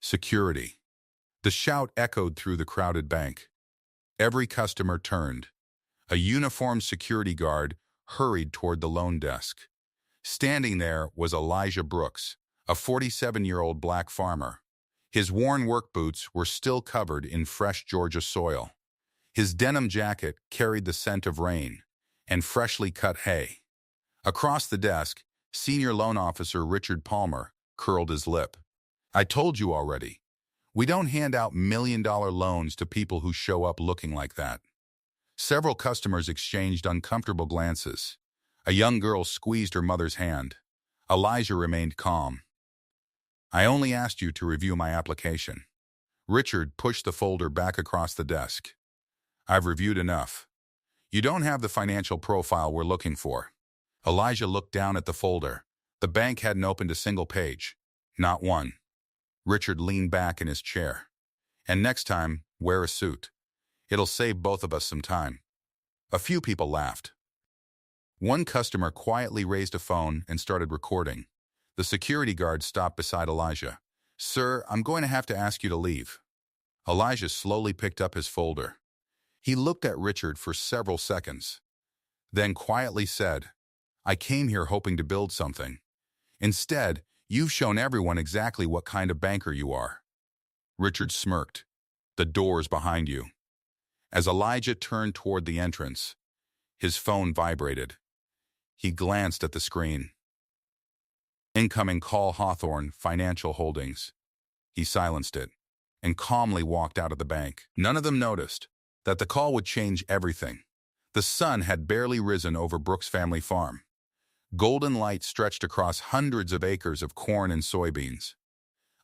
Security. The shout echoed through the crowded bank. Every customer turned. A uniformed security guard hurried toward the loan desk. Standing there was Elijah Brooks, a 47-year-old black farmer. His worn work boots were still covered in fresh Georgia soil. His denim jacket carried the scent of rain and freshly cut hay. Across the desk, Senior Loan Officer Richard Palmer curled his lip. "I told you already. We don't hand out million-dollar loans to people who show up looking like that." Several customers exchanged uncomfortable glances. A young girl squeezed her mother's hand. Elijah remained calm. "I only asked you to review my application." Richard pushed the folder back across the desk. "I've reviewed enough. You don't have the financial profile we're looking for." Elijah looked down at the folder. The bank hadn't opened a single page. Not one. Richard leaned back in his chair. "And next time, wear a suit. It'll save both of us some time." A few people laughed. One customer quietly raised a phone and started recording. The security guard stopped beside Elijah. "Sir, I'm going to have to ask you to leave." Elijah slowly picked up his folder. He looked at Richard for several seconds, then quietly said, "I came here hoping to build something. Instead, you've shown everyone exactly what kind of banker you are." Richard smirked. "The door's behind you." As Elijah turned toward the entrance, his phone vibrated. He glanced at the screen. "Incoming call, Hawthorne Financial Holdings." He silenced it and calmly walked out of the bank. None of them noticed that the call would change everything. The sun had barely risen over Brooks' family farm. Golden light stretched across hundreds of acres of corn and soybeans.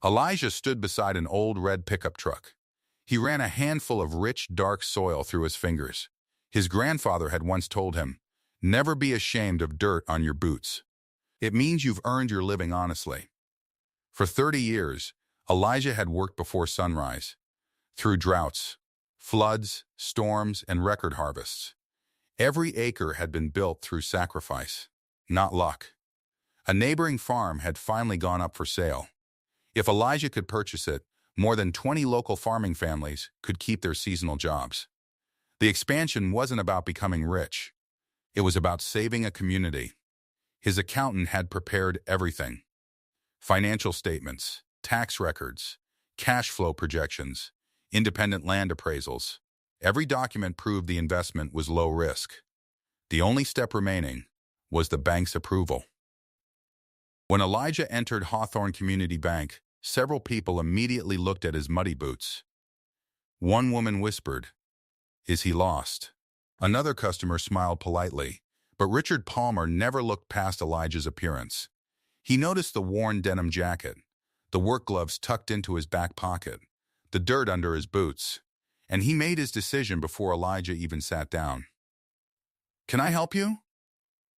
Elijah stood beside an old red pickup truck. He ran a handful of rich, dark soil through his fingers. His grandfather had once told him, "Never be ashamed of dirt on your boots. It means you've earned your living honestly." For 30 years, Elijah had worked before sunrise, through droughts, floods, storms, and record harvests. Every acre had been built through sacrifice, not luck. A neighboring farm had finally gone up for sale. If Elijah could purchase it, more than 20 local farming families could keep their seasonal jobs. The expansion wasn't about becoming rich. It was about saving a community. His accountant had prepared everything: financial statements, tax records, cash flow projections, independent land appraisals. Every document proved the investment was low risk. The only step remaining was the bank's approval. When Elijah entered Hawthorne Community Bank, several people immediately looked at his muddy boots. One woman whispered, "Is he lost?" Another customer smiled politely, but Richard Palmer never looked past Elijah's appearance. He noticed the worn denim jacket, the work gloves tucked into his back pocket, the dirt under his boots, and he made his decision before Elijah even sat down. "Can I help you?"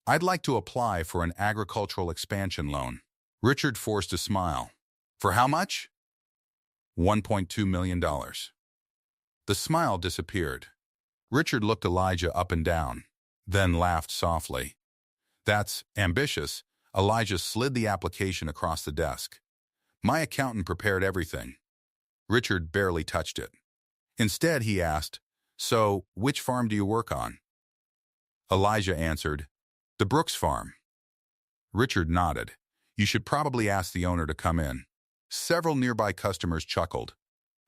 "I'd like to apply for an agricultural expansion loan." Richard forced a smile. "For how much?" $1.2 million. The smile disappeared. Richard looked Elijah up and down, then laughed softly. "That's ambitious." Elijah slid the application across the desk. "My accountant prepared everything." Richard barely touched it. Instead, he asked, "So, which farm do you work on?" Elijah answered, "The Brooks farm." Richard nodded. "You should probably ask the owner to come in." Several nearby customers chuckled.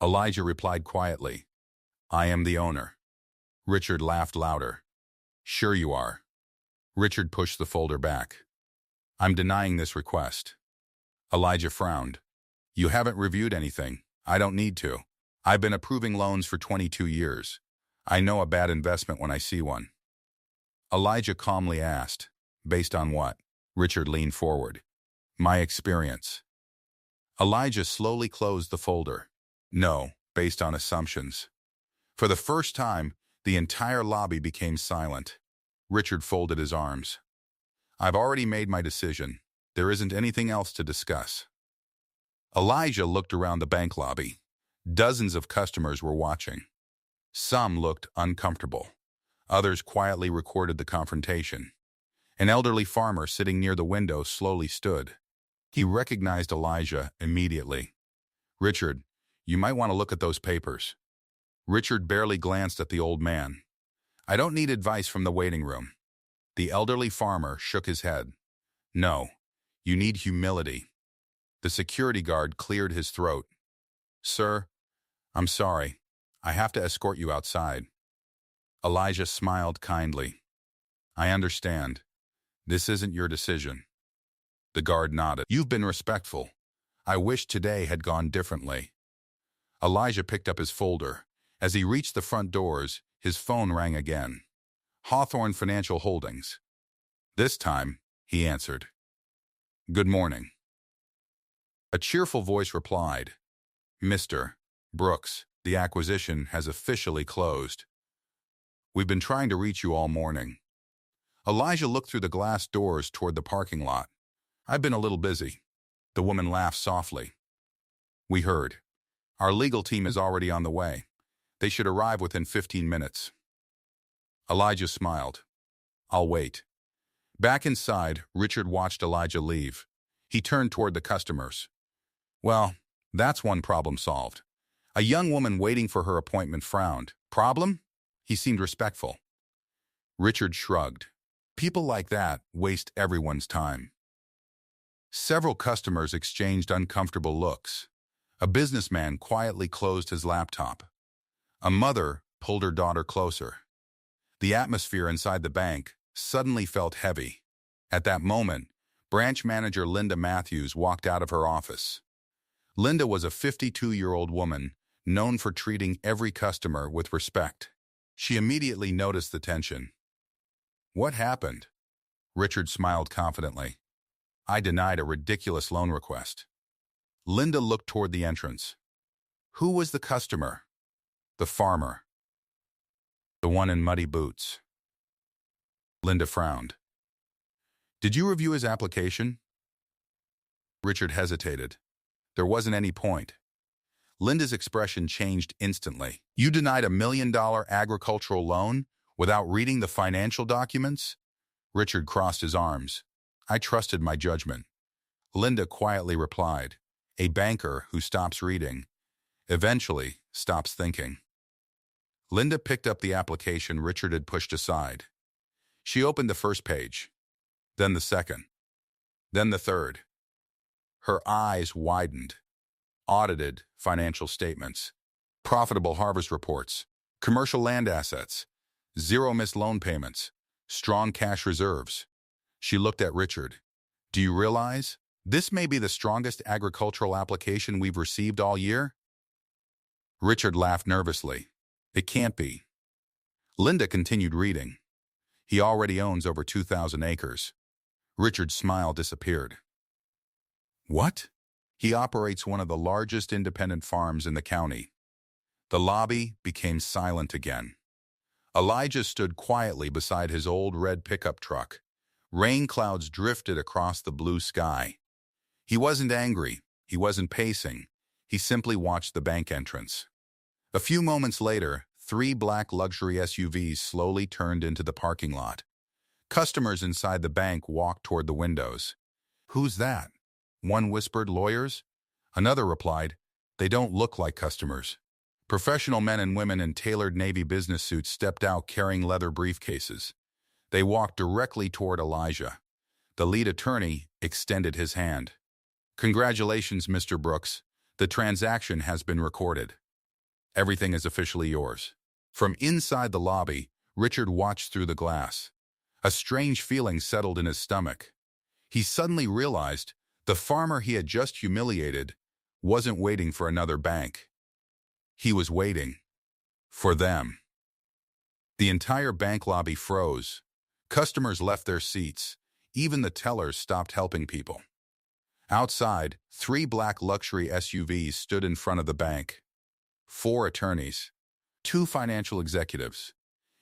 Elijah replied quietly, "I am the owner." Richard laughed louder. "Sure you are." Richard pushed the folder back. "I'm denying this request." Elijah frowned. "You haven't reviewed anything. I don't need to. I've been approving loans for 22 years. I know a bad investment when I see one." Elijah calmly asked, "Based on what?" Richard leaned forward. "My experience." Elijah slowly closed the folder. "No, based on assumptions." For the first time, the entire lobby became silent. Richard folded his arms. "I've already made my decision. There isn't anything else to discuss." Elijah looked around the bank lobby. Dozens of customers were watching. Some looked uncomfortable. Others quietly recorded the confrontation. An elderly farmer sitting near the window slowly stood. He recognized Elijah immediately. Richard, you might want to look at those papers. Richard barely glanced at the old man. I don't need advice from the waiting room. The elderly farmer shook his head. No, you need humility. The security guard cleared his throat. Sir, I'm sorry. I have to escort you outside. Elijah smiled kindly. I understand. This isn't your decision. The guard nodded. You've been respectful. I wish today had gone differently. Elijah picked up his folder. As he reached the front doors, his phone rang again. Hawthorne Financial Holdings. This time, he answered. Good morning. A cheerful voice replied, Mr. Brooks, the acquisition has officially closed. We've been trying to reach you all morning. Elijah looked through the glass doors toward the parking lot. I've been a little busy. The woman laughed softly. We heard. Our legal team is already on the way. They should arrive within 15 minutes. Elijah smiled. I'll wait. Back inside, Richard watched Elijah leave. He turned toward the customers. Well, that's one problem solved. A young woman waiting for her appointment frowned. Problem? He seemed respectful. Richard shrugged. People like that waste everyone's time. Several customers exchanged uncomfortable looks. A businessman quietly closed his laptop. A mother pulled her daughter closer. The atmosphere inside the bank suddenly felt heavy. At that moment, branch manager Linda Matthews walked out of her office. Linda was a 52-year-old woman known for treating every customer with respect. She immediately noticed the tension. What happened? Richard smiled confidently. I denied a ridiculous loan request. Linda looked toward the entrance. Who was the customer? The farmer. The one in muddy boots. Linda frowned. Did you review his application? Richard hesitated. There wasn't any point. Linda's expression changed instantly. You denied $1 million agricultural loan without reading the financial documents? Richard crossed his arms. I trusted my judgment. Linda quietly replied, a banker who stops reading eventually stops thinking. Linda picked up the application Richard had pushed aside. She opened the first page, then the second, then the third. Her eyes widened. Audited financial statements, profitable harvest reports, commercial land assets, zero missed loan payments, strong cash reserves. She looked at Richard. Do you realize this may be the strongest agricultural application we've received all year? Richard laughed nervously. It can't be. Linda continued reading. He already owns over 2,000 acres. Richard's smile disappeared. What? He operates one of the largest independent farms in the county. The lobby became silent again. Elijah stood quietly beside his old red pickup truck. Rain clouds drifted across the blue sky. He wasn't angry. He wasn't pacing. He simply watched the bank entrance. A few moments later, 3 black luxury SUVs slowly turned into the parking lot. Customers inside the bank walked toward the windows. Who's that? One whispered, lawyers. Another replied, they don't look like customers. Professional men and women in tailored navy business suits stepped out carrying leather briefcases. They walked directly toward Elijah. The lead attorney extended his hand. Congratulations, Mr. Brooks. The transaction has been recorded. Everything is officially yours. From inside the lobby, Richard watched through the glass. A strange feeling settled in his stomach. He suddenly realized the farmer he had just humiliated wasn't waiting for another bank. He was waiting for them. The entire bank lobby froze. Customers left their seats. Even the tellers stopped helping people. Outside, 3 black luxury SUVs stood in front of the bank. 4 attorneys, 2 financial executives,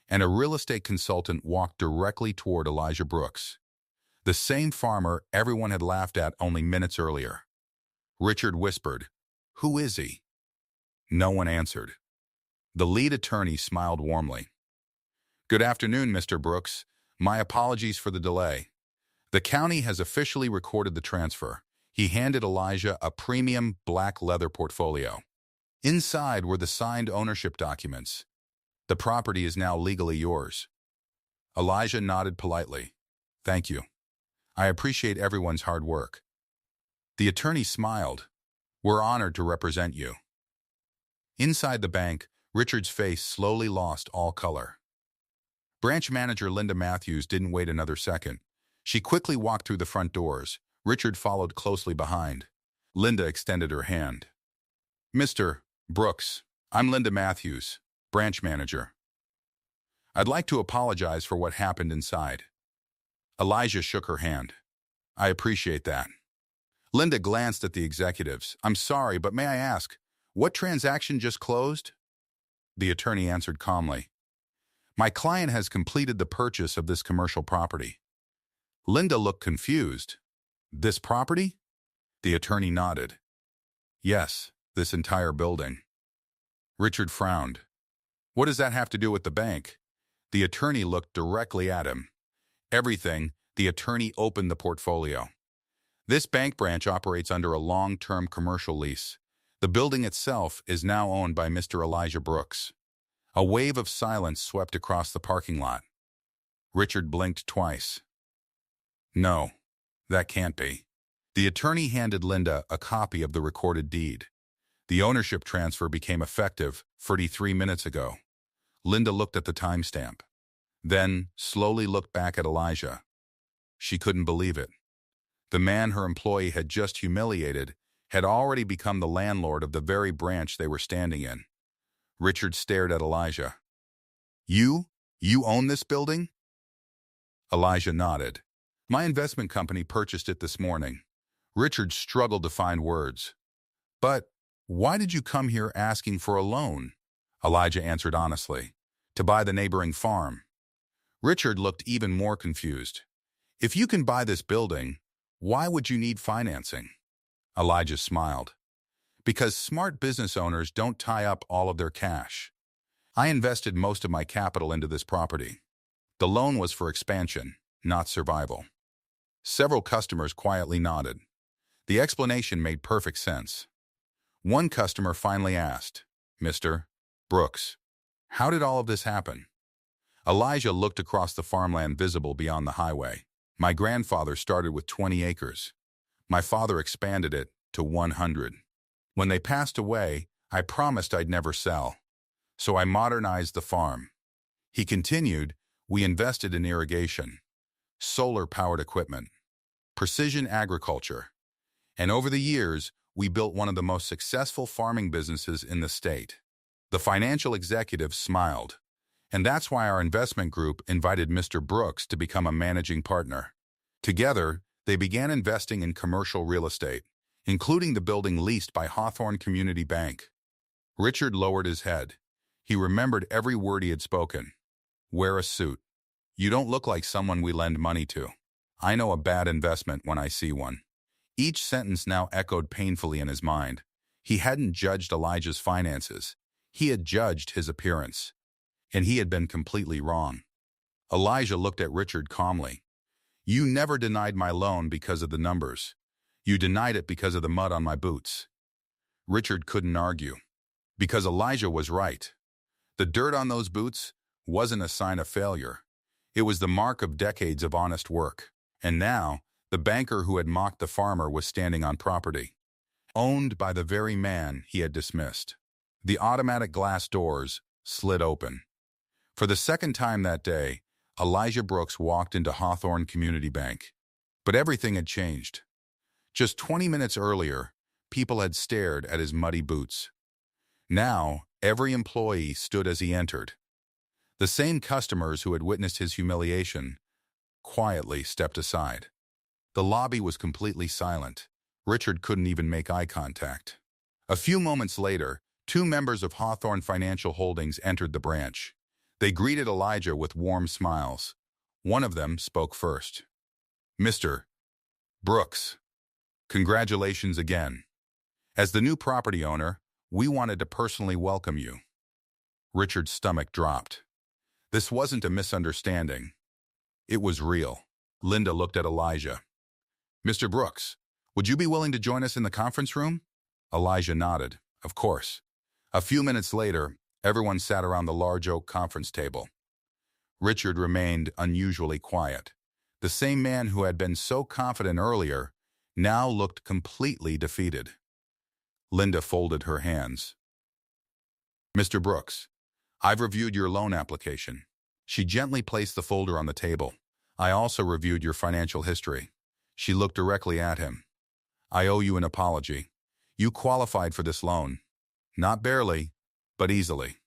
and a real estate consultant walked directly toward Elijah Brooks, the same farmer everyone had laughed at only minutes earlier. Richard whispered, "Who is he?" No one answered. The lead attorney smiled warmly. "Good afternoon, Mr. Brooks. My apologies for the delay. The county has officially recorded the transfer. He handed Elijah a premium black leather portfolio. Inside were the signed ownership documents. The property is now legally yours. Elijah nodded politely. Thank you. I appreciate everyone's hard work. The attorney smiled. We're honored to represent you. Inside the bank, Richard's face slowly lost all color. Branch manager Linda Matthews didn't wait another second. She quickly walked through the front doors. Richard followed closely behind. Linda extended her hand. Mr. Brooks, I'm Linda Matthews, branch manager. I'd like to apologize for what happened inside. Elijah shook her hand. I appreciate that. Linda glanced at the executives. I'm sorry, but may I ask, what transaction just closed? The attorney answered calmly. My client has completed the purchase of this commercial property. Linda looked confused. This property? The attorney nodded. Yes, this entire building. Richard frowned. What does that have to do with the bank? The attorney looked directly at him. Everything. The attorney opened the portfolio. This bank branch operates under a long-term commercial lease. The building itself is now owned by Mr. Elijah Brooks. A wave of silence swept across the parking lot. Richard blinked twice. No, that can't be. The attorney handed Linda a copy of the recorded deed. The ownership transfer became effective 33 minutes ago. Linda looked at the timestamp, then slowly looked back at Elijah. She couldn't believe it. The man her employee had just humiliated had already become the landlord of the very branch they were standing in. Richard stared at Elijah. You own this building? Elijah nodded. My investment company purchased it this morning. Richard struggled to find words. But why did you come here asking for a loan? Elijah answered honestly. To buy the neighboring farm. Richard looked even more confused. If you can buy this building, why would you need financing? Elijah smiled. Because smart business owners don't tie up all of their cash. I invested most of my capital into this property. The loan was for expansion, not survival. Several customers quietly nodded. The explanation made perfect sense. One customer finally asked, Mr. Brooks, how did all of this happen? Elijah looked across the farmland visible beyond the highway. My grandfather started with 20 acres. My father expanded it to 100. When they passed away, I promised I'd never sell. So I modernized the farm. He continued, we invested in irrigation, solar-powered equipment, precision agriculture, and over the years, we built one of the most successful farming businesses in the state. The financial executive smiled, and that's why our investment group invited Mr. Brooks to become a managing partner. Together, they began investing in commercial real estate, including the building leased by Hawthorne Community Bank. Richard lowered his head. He remembered every word he had spoken. Wear a suit. You don't look like someone we lend money to. I know a bad investment when I see one. Each sentence now echoed painfully in his mind. He hadn't judged Elijah's finances. He had judged his appearance. And he had been completely wrong. Elijah looked at Richard calmly. You never denied my loan because of the numbers. You denied it because of the mud on my boots. Richard couldn't argue. Because Elijah was right. The dirt on those boots wasn't a sign of failure. It was the mark of decades of honest work. And now, the banker who had mocked the farmer was standing on property, owned by the very man he had dismissed. The automatic glass doors slid open. For the second time that day, Elijah Brooks walked into Hawthorne Community Bank. But everything had changed. Just 20 minutes earlier, people had stared at his muddy boots. Now, every employee stood as he entered. The same customers who had witnessed his humiliation quietly stepped aside. The lobby was completely silent. Richard couldn't even make eye contact. A few moments later, two members of Hawthorne Financial Holdings entered the branch. They greeted Elijah with warm smiles. One of them spoke first. Mr. Brooks, congratulations again. As the new property owner, we wanted to personally welcome you. Richard's stomach dropped. This wasn't a misunderstanding. It was real. Linda looked at Elijah. Mr. Brooks, Would you be willing to join us in the conference room? Elijah nodded. Of course. A few minutes later, everyone sat around the large oak conference table. Richard remained unusually quiet. The same man who had been so confident earlier now looked completely defeated. Linda folded her hands. Mr. Brooks, I've reviewed your loan application. She gently placed the folder on the table. I also reviewed your financial history. She looked directly at him. I owe you an apology. You qualified for this loan. Not barely, but easily.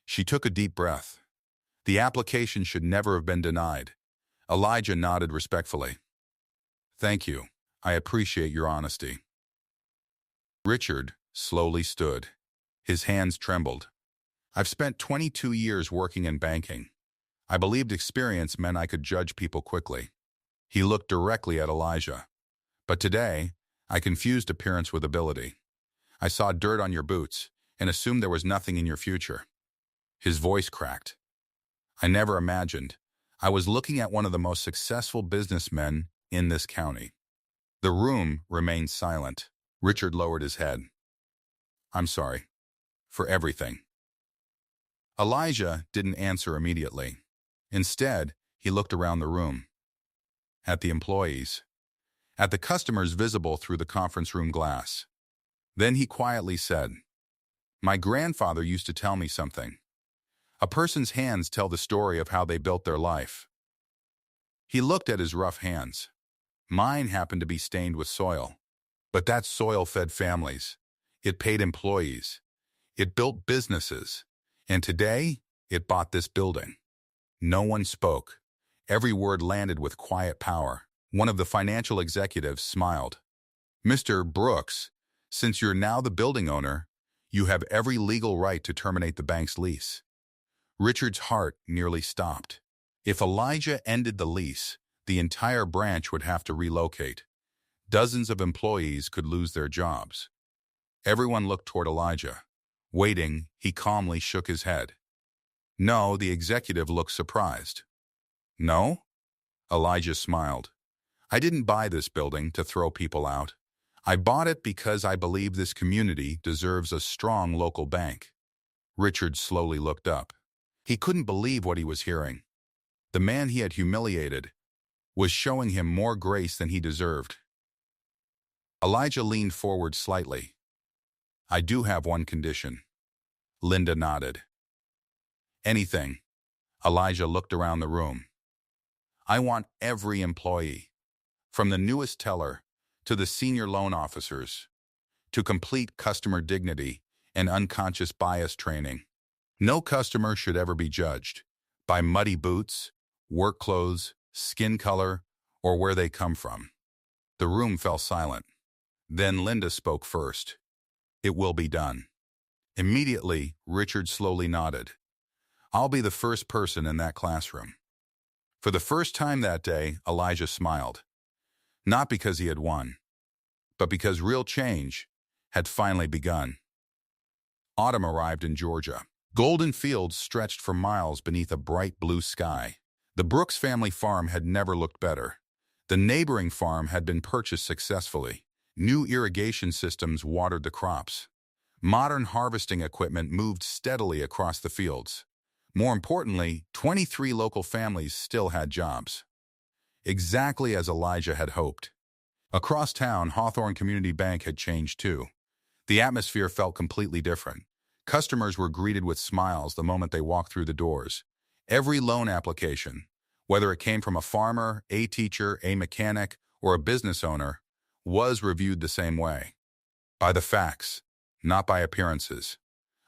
She took a deep breath. The application should never have been denied. Elijah nodded respectfully. Thank you. I appreciate your honesty. Richard slowly stood. His hands trembled. I've spent 22 years working in banking. I believed experience meant I could judge people quickly. He looked directly at Elijah. But today, I confused appearance with ability. I saw dirt on your boots and assumed there was nothing in your future. His voice cracked. I never imagined. I was looking at one of the most successful businessmen in this county. The room remained silent. Richard lowered his head. I'm sorry. For everything. Elijah didn't answer immediately. Instead, he looked around the room. At the employees. At the customers visible through the conference room glass. Then he quietly said, My grandfather used to tell me something. A person's hands tell the story of how they built their life. He looked at his rough hands. Mine happened to be stained with soil. But that soil fed families. It paid employees. It built businesses. And today, it bought this building. No one spoke. Every word landed with quiet power. One of the financial executives smiled. Mr. Brooks, since you're now the building owner, you have every legal right to terminate the bank's lease. Richard's heart nearly stopped. If Elijah ended the lease, the entire branch would have to relocate. Dozens of employees could lose their jobs. Everyone looked toward Elijah. Waiting, he calmly shook his head. No, the executive looked surprised. No? Elijah smiled. I didn't buy this building to throw people out. I bought it because I believe this community deserves a strong local bank. Richard slowly looked up. He couldn't believe what he was hearing. The man he had humiliated was showing him more grace than he deserved. Elijah leaned forward slightly. I do have one condition. Linda nodded. Anything. Elijah looked around the room. I want every employee, from the newest teller to the senior loan officers, to complete customer dignity and unconscious bias training. No customer should ever be judged by muddy boots, work clothes, skin color, or where they come from. The room fell silent. Then Linda spoke first. It will be done. Immediately, Richard slowly nodded. I'll be the first person in that classroom. For the first time that day, Elijah smiled. Not because he had won, but because real change had finally begun. Autumn arrived in Georgia. Golden fields stretched for miles beneath a bright blue sky. The Brooks family farm had never looked better. The neighboring farm had been purchased successfully. New irrigation systems watered the crops. Modern harvesting equipment moved steadily across the fields. More importantly, 23 local families still had jobs. Exactly as Elijah had hoped. Across town, Hawthorne Community Bank had changed too. The atmosphere felt completely different. Customers were greeted with smiles the moment they walked through the doors. Every loan application, whether it came from a farmer, a teacher, a mechanic, or a business owner, was reviewed the same way. By the facts, not by appearances.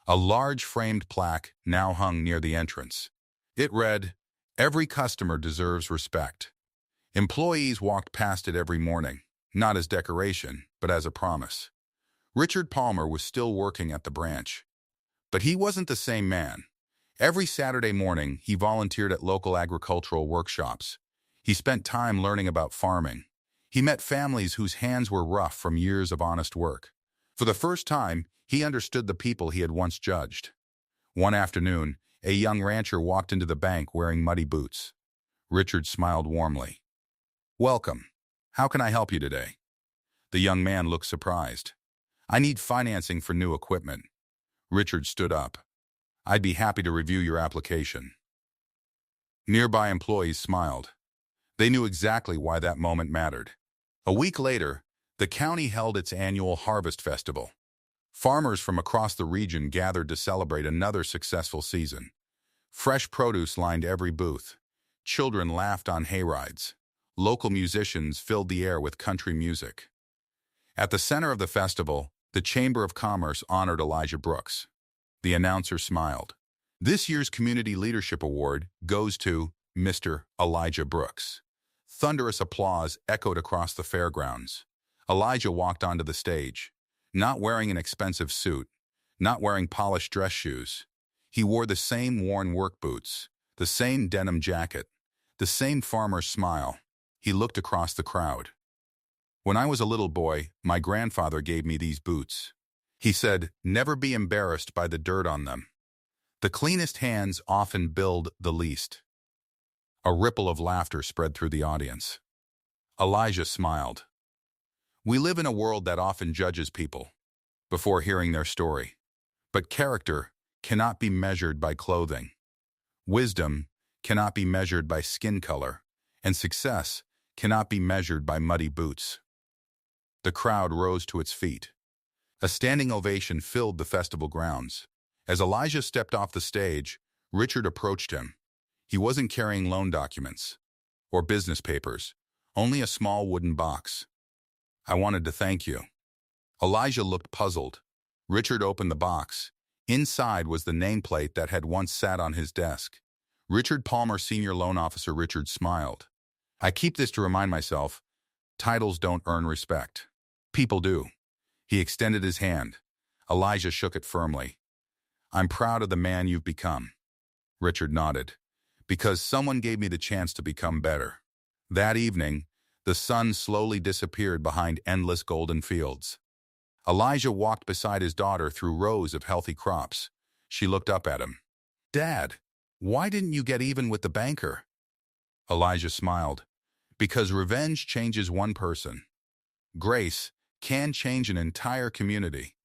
A large framed plaque now hung near the entrance. It read, "Every customer deserves respect." Employees walked past it every morning, not as decoration, but as a promise. Richard Palmer was still working at the branch. But he wasn't the same man. Every Saturday morning, he volunteered at local agricultural workshops. He spent time learning about farming. He met families whose hands were rough from years of honest work. For the first time, he understood the people he had once judged. One afternoon, a young rancher walked into the bank wearing muddy boots. Richard smiled warmly. "Welcome. How can I help you today?" The young man looked surprised. I need financing for new equipment. Richard stood up. I'd be happy to review your application. Nearby employees smiled. They knew exactly why that moment mattered. A week later, the county held its annual Harvest Festival. Farmers from across the region gathered to celebrate another successful season. Fresh produce lined every booth. Children laughed on hayrides. Local musicians filled the air with country music. At the center of the festival, the Chamber of Commerce honored Elijah Brooks. The announcer smiled. This year's Community Leadership Award goes to Mr. Elijah Brooks. Thunderous applause echoed across the fairgrounds. Elijah walked onto the stage, not wearing an expensive suit, not wearing polished dress shoes. He wore the same worn work boots, the same denim jacket, the same farmer's smile. He looked across the crowd. When I was a little boy, my grandfather gave me these boots. He said, never be embarrassed by the dirt on them. The cleanest hands often build the least. A ripple of laughter spread through the audience. Elijah smiled. We live in a world that often judges people before hearing their story. But character cannot be measured by clothing. Wisdom cannot be measured by skin color. And success cannot be measured by muddy boots. The crowd rose to its feet. A standing ovation filled the festival grounds. As Elijah stepped off the stage, Richard approached him. He wasn't carrying loan documents or business papers, only a small wooden box. I wanted to thank you. Elijah looked puzzled. Richard opened the box. Inside was the nameplate that had once sat on his desk. Richard Palmer, Senior Loan Officer. Richard smiled. I keep this to remind myself, titles don't earn respect. People do. He extended his hand. Elijah shook it firmly. I'm proud of the man you've become. Richard nodded. Because someone gave me the chance to become better. That evening, the sun slowly disappeared behind endless golden fields. Elijah walked beside his daughter through rows of healthy crops. She looked up at him. Dad, why didn't you get even with the banker? Elijah smiled. Because revenge changes one person. Grace can change an entire community.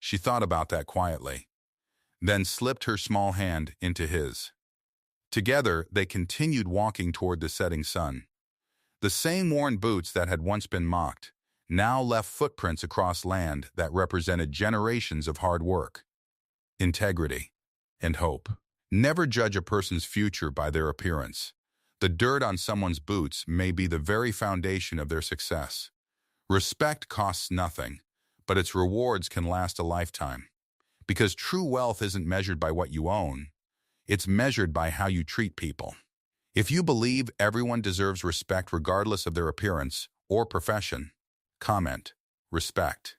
She thought about that quietly, then slipped her small hand into his. Together, they continued walking toward the setting sun. The same worn boots that had once been mocked now left footprints across land that represented generations of hard work, integrity, and hope. Never judge a person's future by their appearance. The dirt on someone's boots may be the very foundation of their success. Respect costs nothing, but its rewards can last a lifetime. Because true wealth isn't measured by what you own, it's measured by how you treat people. If you believe everyone deserves respect regardless of their appearance or profession, comment, respect.